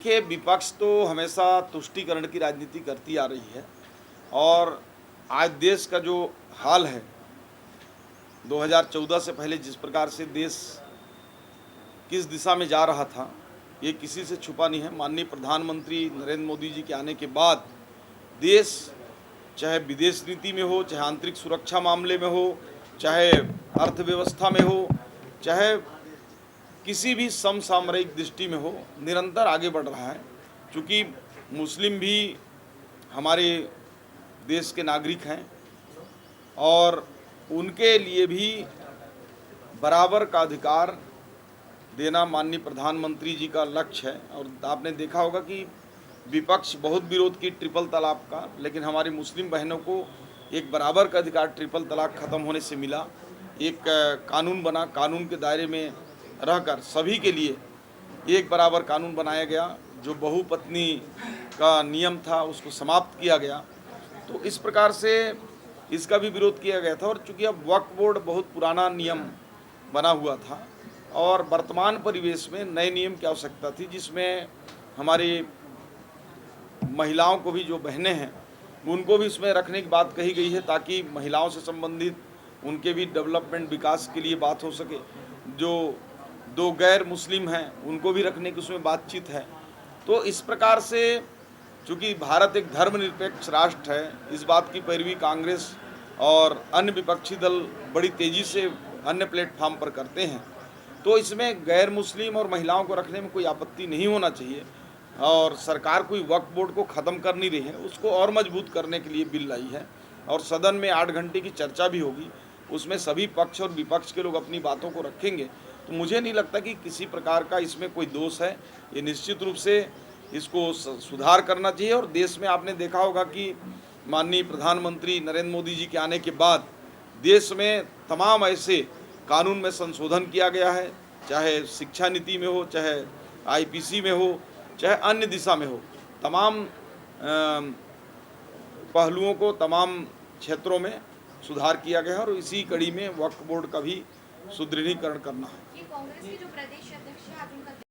कि विपक्ष तो हमेशा तुष्टीकरण की राजनीति करती आ रही है और आज देश का जो हाल है 2014 से पहले जिस प्रकार से देश किस दिशा में जा रहा था ये किसी से छुपा नहीं है। माननीय प्रधानमंत्री नरेंद्र मोदी जी के आने के बाद देश चाहे विदेश नीति में हो, चाहे आंतरिक सुरक्षा मामले में हो, चाहे अर्थव्यवस्था में हो, चाहे किसी भी समसामयिक दृष्टि में हो, निरंतर आगे बढ़ रहा है। क्योंकि मुस्लिम भी हमारे देश के नागरिक हैं और उनके लिए भी बराबर का अधिकार देना माननीय प्रधानमंत्री जी का लक्ष्य है। और आपने देखा होगा कि विपक्ष बहुत विरोध की ट्रिपल तलाक का, लेकिन हमारी मुस्लिम बहनों को एक बराबर का अधिकार ट्रिपल तलाक ख़त्म होने से मिला। एक कानून बना, कानून के दायरे में रहकर सभी के लिए एक बराबर कानून बनाया गया। जो बहुपत्नी का नियम था उसको समाप्त किया गया। तो इस प्रकार से इसका भी विरोध किया गया था। और चूँकि अब वक्फ बोर्ड बहुत पुराना नियम बना हुआ था और वर्तमान परिवेश में नए नियम की आवश्यकता थी, जिसमें हमारी महिलाओं को भी, जो बहनें हैं उनको भी इसमें रखने की बात कही गई है, ताकि महिलाओं से संबंधित उनके भी डेवलपमेंट विकास के लिए बात हो सके। जो दो गैर मुस्लिम हैं उनको भी रखने की उसमें बातचीत है। तो इस प्रकार से चूँकि भारत एक धर्मनिरपेक्ष राष्ट्र है, इस बात की पैरवी कांग्रेस और अन्य विपक्षी दल बड़ी तेज़ी से अन्य प्लेटफॉर्म पर करते हैं। तो इसमें गैर मुस्लिम और महिलाओं को रखने में कोई आपत्ति नहीं होना चाहिए। और सरकार कोई वक्फ बोर्ड को ख़त्म कर नहीं रही है, उसको और मजबूत करने के लिए बिल लाई है। और सदन में 8 घंटे की चर्चा भी होगी, उसमें सभी पक्ष और विपक्ष के लोग अपनी बातों को रखेंगे। तो मुझे नहीं लगता कि किसी प्रकार का इसमें कोई दोष है। ये निश्चित रूप से इसको सुधार करना चाहिए। और देश में आपने देखा होगा कि माननीय प्रधानमंत्री नरेंद्र मोदी जी के आने के बाद देश में तमाम ऐसे कानून में संशोधन किया गया है, चाहे शिक्षा नीति में हो, चाहे आईपीसी में हो, चाहे अन्य दिशा में हो। तमाम पहलुओं को, तमाम क्षेत्रों में सुधार किया गया है और इसी कड़ी में वक्फ बोर्ड का भी सुदृढ़ीकरण करना है।